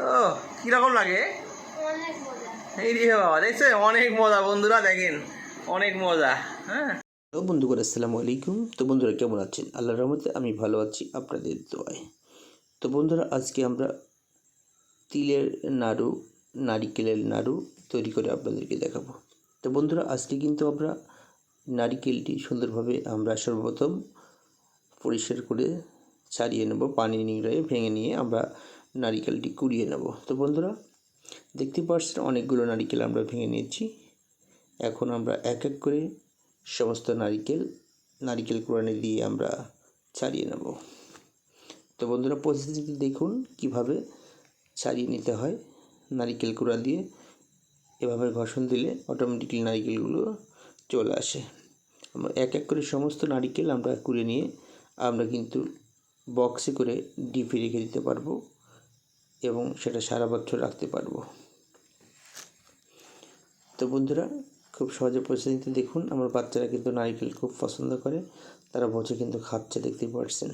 ও কীরকম লাগে? এই রে বাবা, দেখছেন অনেক মজা বন্ধুরা, দেখেন অনেক মজা। হ্যাঁ তো বন্ধুরা আসসালামু আলাইকুম। তো বন্ধুরা কেমন আছেন? আল্লাহর রহমতে আমি ভালো আছি আপনাদের দোয়ায়। তো বন্ধুরা আজকে আমরা তিলের নাড়ু, নারিকেলের নাড়ু তৈরি করে আপনাদেরকে দেখাবো। তো বন্ধুরা আজকে কিন্তু আমরা নারিকেলটি সুন্দরভাবে আমরা সর্বপ্রথম পরিষ্কার করে ছাড়িয়ে নেব, পানি নিংড়িয়ে ভেঙে নিয়ে আমরা নারিকেলটি কুড়িয়ে নেব। তো বন্ধুরা দেখতে পাচ্ছেন অনেকগুলো নারিকেল আমরা ভেঙে নিয়েছি। এখন আমরা এক এক করে সমস্ত নারিকেল কোড়ানি দিয়ে আমরা ছাড়িয়ে নেব। তো বন্ধুরা প্রসেসটি দেখুন কিভাবে ছাড়িয়ে নিতে হয় নারিকেল কোড়া দিয়ে। এভাবে ঘষণ দিলে অটোমেটিক্যালি নারিকেলগুলো চলে আসে। আমরা এক এক করে সমস্ত নারিকেল আমরা কুড়িয়ে নিয়ে আমরা কিন্তু বক্সে করে ডিপে রেখে দিতে পারবো এবং সেটা সারা বছর রাখতে পারবো। তো বন্ধুরা খুব সহজে প্রসেসিংটি দেখুন। আমার বাচ্চারা কিন্তু নারকেল খুব পছন্দ করে, তারা বসে কিন্তু খাচ্ছে, দেখতে পাচ্ছেন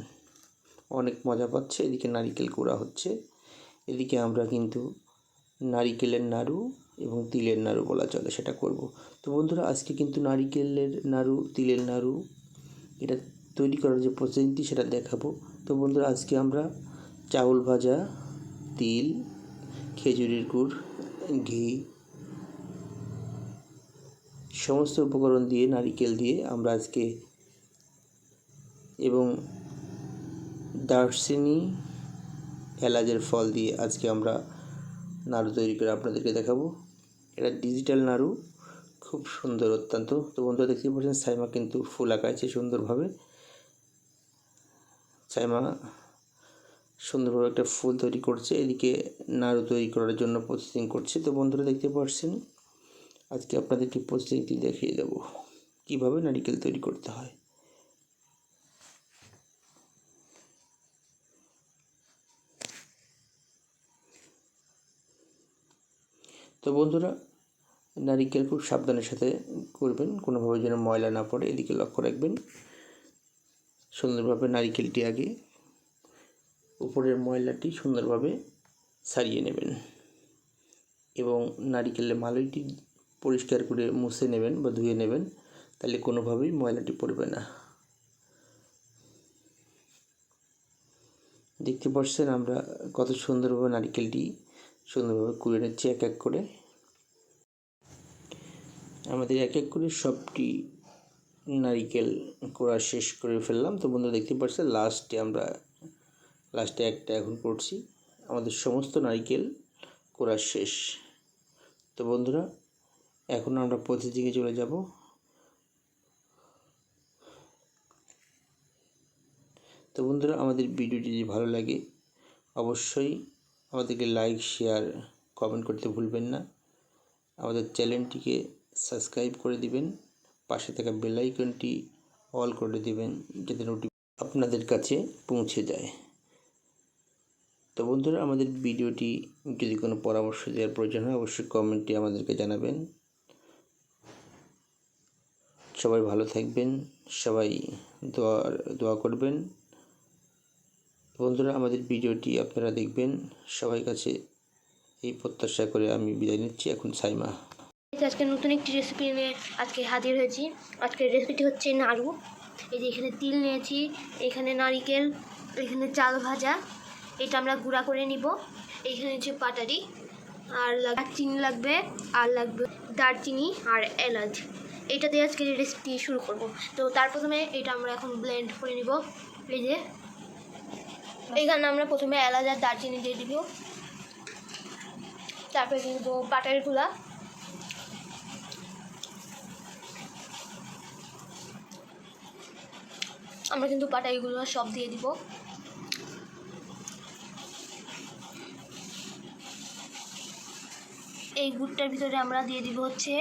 অনেক মজা পাচ্ছে। এদিকে নারকেল কুড়া হচ্ছে, এদিকে আমরা কিন্তু নারিকেলের নাড়ু এবং তিলের নাড়ু বলা চলে সেটা করব। তো বন্ধুরা আজকে কিন্তু নারিকেলের নাড়ু, তিলের নাড়ু এটা তৈরি করার যে প্রসেসিংটি সেটা দেখাবো। তো বন্ধুরা আজকে আমরা চাউল ভাজা, তিল, খেজুরের গুড়, ঘি সমস্ত উপকরণ দিয়ে, নারিকেল দিয়ে আমরা আজকে এবং দারচিনি, এলাচের ফল দিয়ে আজকে আমরা নাড়ু তৈরি করে আপনাদেরকে দেখাবো। এটা ডিজিটাল নাড়ু, খুব সুন্দর অত্যন্ত। তো বন্ধুরা দেখতে পাচ্ছেন সাইমা কিন্তু ফুল আঁকাচ্ছে সুন্দরভাবে। সাইমা সুন্দরভাবে একটা ফুল তৈরি করছে, এদিকে নাড়ু তৈরি করার জন্য প্রসেসিং করছে। তো বন্ধুরা দেখতে পাচ্ছেন আজকে আপনাদেরকে প্রসেসিংটি দেখিয়ে দেবো কীভাবে নারিকেল তৈরি করতে হয়। তো বন্ধুরা নারিকেল খুব সাবধানের সাথে করবেন, কোনোভাবে যেন ময়লা না পড়ে এদিকে লক্ষ্য রাখবেন। সুন্দরভাবে নারিকেলটি আগে উপরের ময়লাটি সুন্দরভাবে ছাড়িয়ে নেবেন এবং নারিকেলের মালাইটি পরিষ্কার করে মুছে নেবেন বা ধুয়ে নেবেন, তাহলে কোনোভাবেই ময়লাটি পড়বে না। দেখতে পাচ্ছেন আমরা কত সুন্দরভাবে নারিকেলটি সুন্দরভাবে কুড়ে নিচ্ছি এক এক করে। আমাদের এক এক করে সবটি নারিকেল কোড়া শেষ করে ফেললাম। তো বন্ধুরা দেখতে পাচ্ছেন লাস্টে একটা এখন করছি। আমাদের সমস্ত নারিকেল কোড়া শেষ। তো বন্ধুরা এখন আমরা প্রসেসিংয়ে চলে যাব। তো বন্ধুরা আমাদের ভিডিওটি যদি ভালো লাগে অবশ্যই আমাদেরকে লাইক, শেয়ার, কমেন্ট করতে ভুলবেন না। আমাদের চ্যানেলটিকে সাবস্ক্রাইব করে দিবেন, পাশে থাকা বেল আইকনটি অল করে দিবেন যাতে নোটিফিকেশন আপনাদের কাছে পৌঁছে যায়। তো বন্ধুরা আমাদের ভিডিওটি যদি কোনো পরামর্শ দেওয়ার প্রয়োজন হয় অবশ্যই কমেন্টে আমাদেরকে জানাবেন। সবাই ভালো থাকবেন, সবাই দোয়া করবেন। বন্ধুরা আমাদের ভিডিওটি আপনারা দেখবেন, সবাই কাছে এই প্রত্যাশা করে আমি বিদায় নিচ্ছি। এখন সাইমা। আজকে নতুন একটি রেসিপি নিয়ে আজকে হাজির হয়েছি। আজকের রেসিপিটি হচ্ছে নাড়ু। এই যে এখানে তিল নিয়েছি, এখানে নারিকেল, এখানে চাল ভাজা, এটা আমরা গুঁড়া করে নিব। এখানে হচ্ছে পাটারি, আর চিনি লাগবে, আর লাগবে দারচিনি আর এলাচ। এটা দিয়ে আজকে রেসিপি শুরু করব। তো তার প্রথমে এটা আমরা এখন ব্লেন্ড করে নিব। এই যে এইখানে আমরা প্রথমে এলাচ আর দারচিনি দিয়ে দিব, তারপরে কিন্তু পাটারিগুলা, আমরা কিন্তু পাটাইগুলো সব দিয়ে দিব। এই গুড়টার ভিতরে আমরা দিয়ে দিব হচ্ছে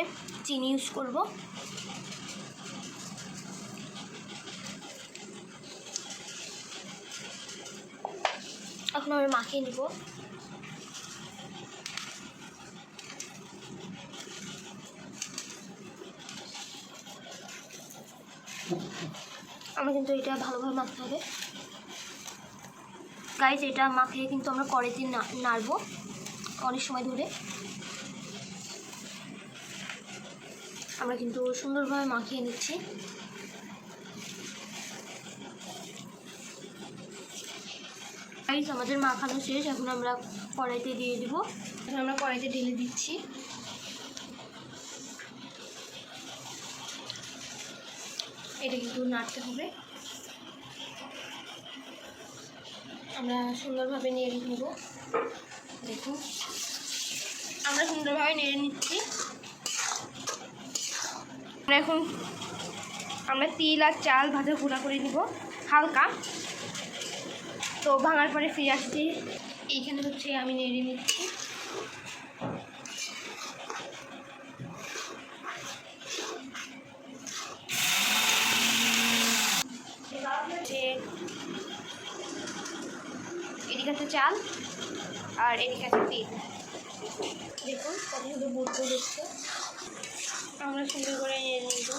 চিনি ইউজ করব। এখন আমরা মাখিয়ে নিব। আমরা কিন্তু এটা ভালোভাবে মাখতে হবে গাইজ। এটা মাখিয়ে কিন্তু আমরা কড়াইতে নাড়বো। অনেক সময় ধরে। আমরা কিন্তু সুন্দরভাবে মাখিয়ে নিচ্ছি। আমাদের মাখানো শেষ, এখন আমরা কড়াইতে দিয়ে দিব। এখন আমরা কড়াইতে ঢেলে দিচ্ছি। এটা কিন্তু নাড়তে হবে। আমরা সুন্দরভাবে নেড়ে নেব। দেখুন আমরা সুন্দরভাবে নেড়ে নিচ্ছি। এখন আমরা তিল আর চাল ভাজা গুঁড়া করে নিব হালকা। তো ভাঙার পরে ফিরে আসছি। এইখানে হচ্ছে আমি নেড়ে নিচ্ছি। এদিকে আছে চাল আর এদিকে আছে তিল। দেখুন কত সুন্দর বুটবুট দেখছে। আমরা সুন্দর করে নেড়ে নিব।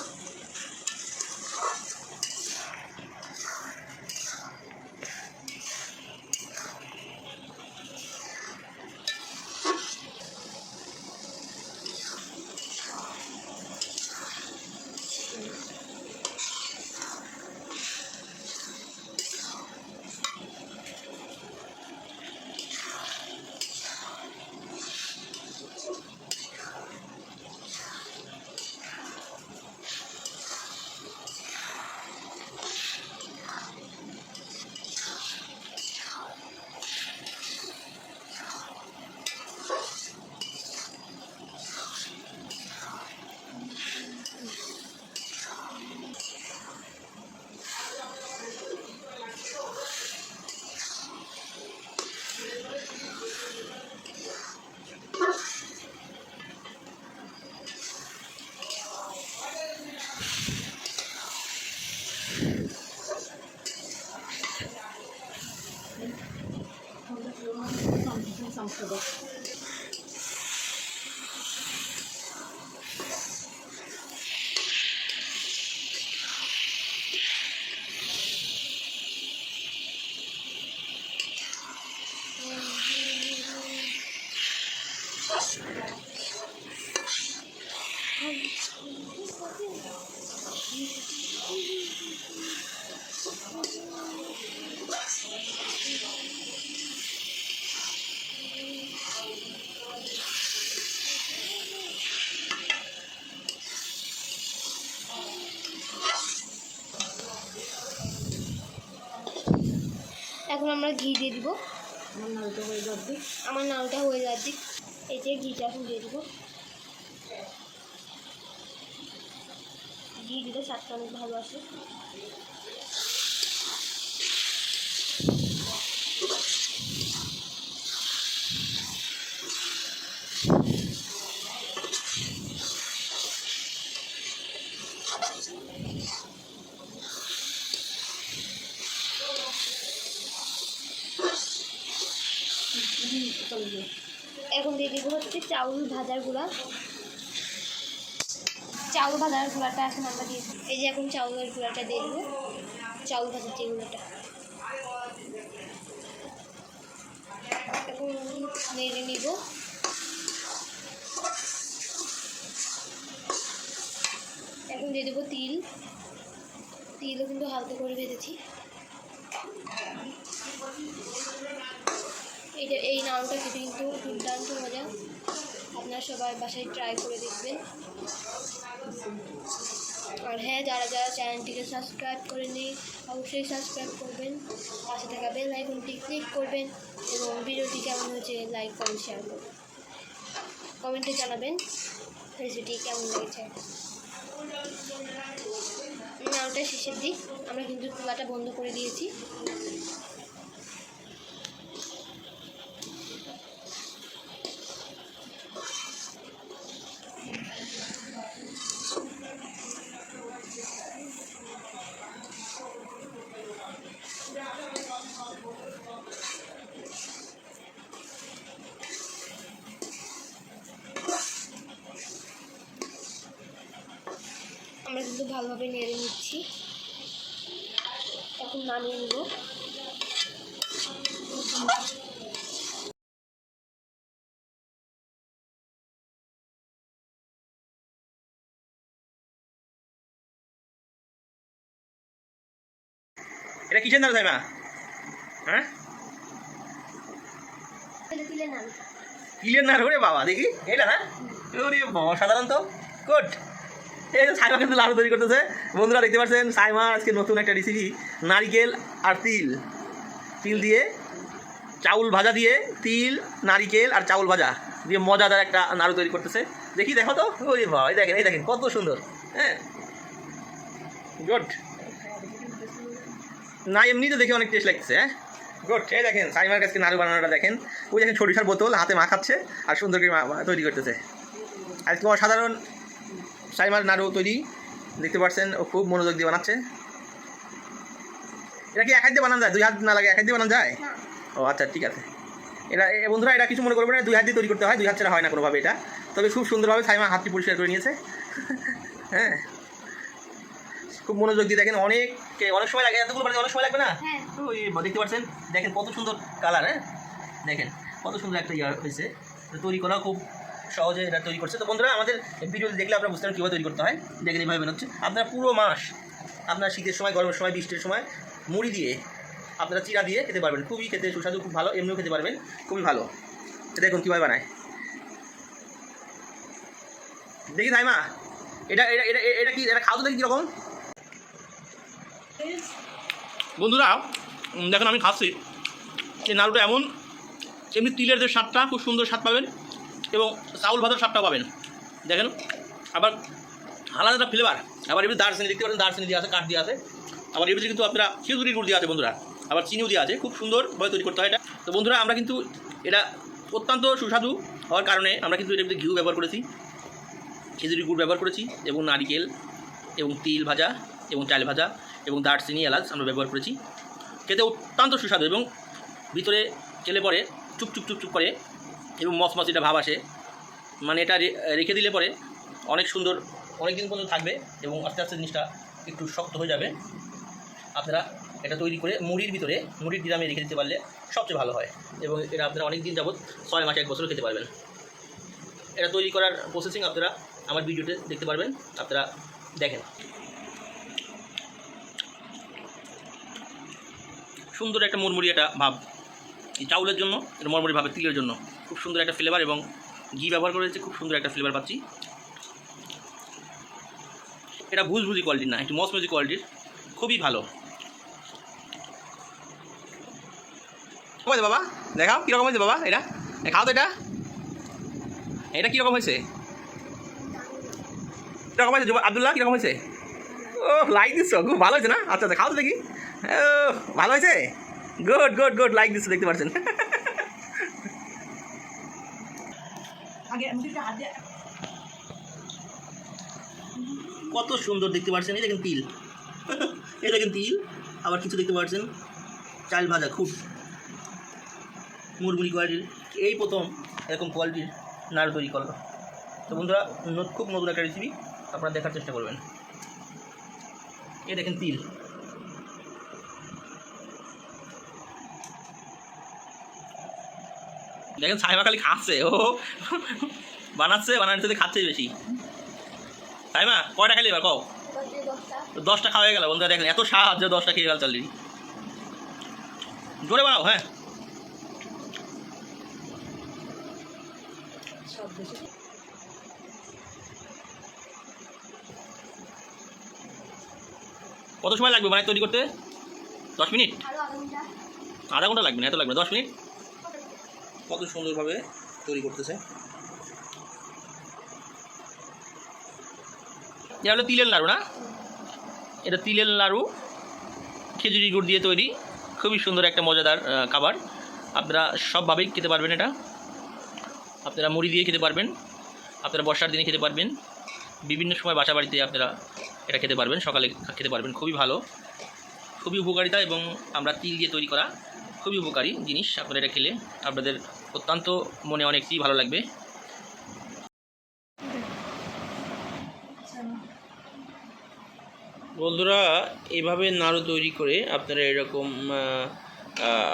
এখন আমরা ঘি দিয়ে দিব। আমার নাড়ুটা হয়ে যাচ্ছে। এই যে ঘিটা এখন দিয়ে দিব। ঘি দিলে স্বাদটা অনেক ভালো আসে। এখন দিয়ে দিব হচ্ছে চাউল ভাজার গুঁড়া। চাউল ভাজার গুঁড়াটা এখন আমরা দিয়ে দিই। এই যে এখন চাউলের গুঁড়াটা দিয়ে দেবো। চাউল ভাজার যে গুঁড়াটা এখন নেড়ে নিব। এখন দিয়ে দেবো তিল। তিলও কিন্তু হালকা করে ভেজেছি। এই নাড়ুটা খেতে কিন্তু দুর্দান্ত মজা। আপনারা সবাই বাসায় ট্রাই করে দেখবেন। আর হ্যাঁ, যারা যারা চ্যানেলটিকে সাবস্ক্রাইব করেনি অবশ্যই সাবস্ক্রাইব করবেন। পাশে থাকা বেল আইকনটি ক্লিক করবেন এবং ভিডিওটি কেমন হয়েছে লাইক কমেন্ট শেয়ার করবেন। কমেন্টে জানাবেন রেসিপিটি কেমন লেগেছে। নাড়ুটা শেষের দিক। আমরা কিন্তু চুলাটা বন্ধ করে দিয়েছি। আমরা কিন্তু ভালোভাবে নেড়ে নিচ্ছি। এখন নামিয়ে নেব। এটা কিসের নাড়ু সাইমা? হ্যাঁ, তিলের নাড়ু রে বাবা, দেখি এটা না? ওরে বাবা, সাধারণত গুড। এই যে সাইমা কিন্তু নাড়ু তৈরি করতেছে বন্ধুরা, দেখতে পাচ্ছেন সাইমা আজকে নতুন একটা রেসিপি, নারিকেল আর তিল দিয়ে চাউল ভাজা দিয়ে, তিল নারিকেল আর চাউল ভাজা দিয়ে মজাদার একটা নাড়ু তৈরি করতেছে। দেখি, দেখো তো। ওরে বাবা, এই দেখেন কত সুন্দর। হ্যাঁ, গুড। না এমনিতে দেখে অনেক টেস্ট লাগছে। হ্যাঁ, গুড। এই দেখেন সাইমার কাছে নাড়ু বানানোটা দেখেন। ওই দেখেন সরিষার বোতল হাতে মাখাচ্ছে আর সুন্দর করে তৈরি করতেছে। আজকে অসাধারণ সাইমার নাড়ু তৈরি, দেখতে পাচ্ছেন ও খুব মনোযোগ দিয়ে বানাচ্ছে। এটা কি এক হাত দিয়ে বানানো যায়? 2 হাত না লাগে, এক হাত দিয়ে বানানো যায়? ও আচ্ছা, ঠিক আছে। এটা বন্ধুরা, এটা কিছু মনে করবে না, 2 হাত দিয়ে তৈরি করতে হয়, 2 হাত ছাড়া হয় না কোনোভাবে এটা। তবে খুব সুন্দরভাবে সাইমা হাতটি পরিষ্কার করে নিয়েছে। হ্যাঁ, খুব মনোযোগ দিয়ে দেখেন। অনেক সময় লাগে, এতগুলো বানাতে অনেক সময় লাগবে না? ওই দেখতে পাচ্ছেন, দেখেন কত সুন্দর কালার। হ্যাঁ, দেখেন কত সুন্দর একটা হয়েছে। তৈরি করা খুব সহজে এটা তৈরি করছে। তো বন্ধুরা, আমাদের ভিডিও দেখলে আপনারা বুঝতে পারেন কীভাবে তৈরি করতে হয়। দেখেন এইভাবে হচ্ছে আপনারা পুরো মাস, আপনার শীতের সময়, গরমের সময়, বৃষ্টির সময় মুড়ি দিয়ে আপনারা চিরা দিয়ে খেতে পারবেন। খুবই খেতে সুস্বাদু, খুব ভালো, এমনিও খেতে পারবেন, খুবই ভালো। দেখুন কীভাবে বানায়। দেখি সাইমা, এটা এটা এটা এটা কি, এটা খাও তো দেখি কীরকম। বন্ধুরা দেখুন, আমি খাচ্ছি। এই নাড়ুটা এমনি তিলের যে স্বাদটা, খুব সুন্দর স্বাদ পাবেন এবং চাউল ভাজার স্বাদটাও পাবেন। দেখেন আবার আলাদা একটা ফ্লেভার। আবার এমনি দারচিনি, দেখতে পারেন দারচিনি দিয়ে আছে, কাঠ দিয়ে আছে। আবার এর ভিতরে কিন্তু আপনারা খেজুরির গুড় দিয়ে আছে বন্ধুরা, আবার চিনিও দিয়ে আছে। খুব সুন্দরভাবে তৈরি করতে হয় এটা। তো বন্ধুরা, আমরা কিন্তু এটা অত্যন্ত সুস্বাদু হওয়ার কারণে আমরা কিন্তু এটার ভিতরে ঘিউ ব্যবহার করেছি, খেজুরি গুড় ব্যবহার করেছি এবং নারিকেল এবং তিল ভাজা এবং চাল ভাজা এবং দারচিনি, এলাচ আমরা ব্যবহার করেছি। খেতে অত্যন্ত সুস্বাদু এবং ভিতরে খেলে পরে চুপচুপ চুপচুপ করে এবং মচমচিটা ভাব আসে। মানে এটা রেখে দিলে পরে অনেক সুন্দর, অনেক দিন পর্যন্ত থাকবে এবং আস্তে আস্তে জিনিসটা একটু শক্ত হয়ে যাবে। আপনারা এটা তৈরি করে মুড়ির ডিরামে রেখে দিতে পারলে সবচেয়ে ভালো হয় এবং এটা আপনারা অনেক দিন যাবত 6 মাস 1 বছরও খেতে পারবেন। এটা তৈরি করার প্রসেসিং আপনারা আমার ভিডিওতে দেখতে পারবেন, আপনারা দেখেন। সুন্দর একটা মুড়মুড়ি একটা ভাব এই চাউলের জন্য, এটা মরমরি ভাবে তিলের জন্য খুব সুন্দর একটা ফ্লেভার এবং ঘি ব্যবহার করেছে, খুব সুন্দর একটা ফ্লেভার পাচ্ছি। এটা ভুজভুজি কোয়ালিটির না, একটু মচমচি কোয়ালিটির, খুবই ভালো। বাবা দেখাও কীরকম হয়েছে বাবা, এটা খাও তো। এটা কীরকম হয়েছে? কীরকম হয়েছে আব্দুল্লাহ, কীরকম হয়েছে? ও লাইক দিচ্ছ, খুব ভালো হয়েছে না? আচ্ছা আচ্ছা, খাও তো দেখি। ও ভালো হয়েছে, গুড গুড গুড, লাইক দিচ্ছ, দেখতে পাচ্ছেন। কত সুন্দর দেখতে পাচ্ছেন। এই দেখেন তিল, এই দেখেন তিল, আবার কিছু দেখতে পাচ্ছেন চাল ভাজা, খুব মুড়মুড়ি কোয়ালিটির। এই প্রথম এরকম কোয়ালিটির নাড়ু তৈরি করলো। তো বন্ধুরা, খুব নতুন একটা রেসিপি, আপনারা দেখার চেষ্টা করবেন। এই দেখেন তিল, দেখেন সাইমা খালি খাচ্ছে, ও বানাচ্ছে খাচ্ছেই বেশি। সাইমা কয়টা খেলে এবার কও? 10টা খাওয়া হয়ে গেল বন্ধুরা। দেখেন এত স্বাদ যে 10টা খেয়ে গেল চাললি। জোরে বানাও। হ্যাঁ, কত সময় লাগবে মানে তৈরি করতে? 10 মিনিট? আধা ঘন্টা লাগবে না, এত লাগবে না, 10 মিনিট। কত সুন্দরভাবে তৈরি করতেছে। এটা হলো তিলের নাড়ু না? এটা তিলের নাড়ু, খেজুরি গুড় দিয়ে তৈরি, খুবই সুন্দর একটা মজাদার খাবার। আপনারা সবভাবেই খেতে পারবেন এটা। আপনারা মুড়ি দিয়ে খেতে পারবেন, আপনারা বর্ষার দিনে খেতে পারবেন, বিভিন্ন সময় বাসা বাড়িতে আপনারা এটা খেতে পারবেন, সকালে খেতে পারবেন। খুবই ভালো, খুবই উপকারিতা এবং আমরা তিল দিয়ে তৈরি করা খুবই উপকারী জিনিস। আপনারা এটা খেলে আপনাদের অত্যন্ত মনে অনেকটাই ভালো লাগবে। বন্ধুরা, এভাবে নাড়ু তৈরি করে আপনারা এরকম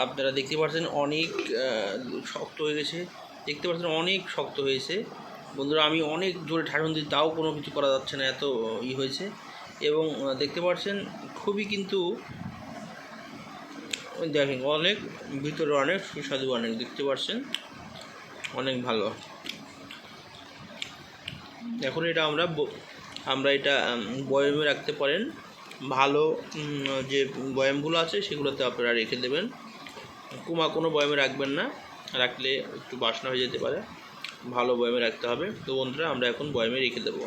আপনারা দেখতে পাচ্ছেন অনেক শক্ত হয়ে গেছে, দেখতে পাচ্ছেন অনেক শক্ত হয়েছে বন্ধুরা। আমি অনেক জোরে ঠাড়ন দিই, তাও কোনো কিছু করা যাচ্ছে না, এত হয়েছে। এবং দেখতে পাচ্ছেন খুবই কিন্তু ওই দেখেন অনেক ভিতরে অনেক সুস্বাদু, অনেক দেখতে পাচ্ছেন, অনেক ভালো। এখন এটা আমরা এটা বয়ামে রাখতে পারেন। ভালো যে বয়ামগুলো আছে সেগুলোতে আপনারা রেখে দেবেন। কোনো বয়ামে রাখবেন না, রাখলে একটু বাসনা হয়ে যেতে পারে। ভালো বয়ামে রাখতে হবে। তো বন্ধুরা আমরা এখন বয়ামে রেখে দেবো।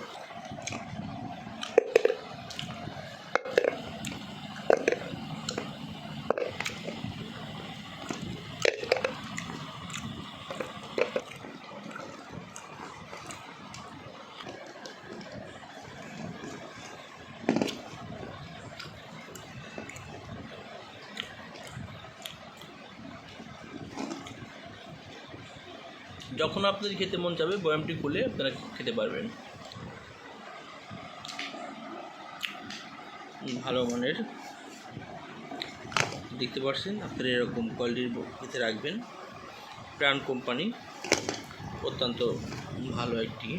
যখন আপনাদের খেতে মন চাবে বয়ামটি খুলে আপনারা খেতে পারবেন। ভালো মানের দেখতে পাচ্ছেন, আপনারা এরকম কোয়ালিটির খেতে রাখবেন। প্রাণ কোম্পানি অত্যন্ত ভালো একটি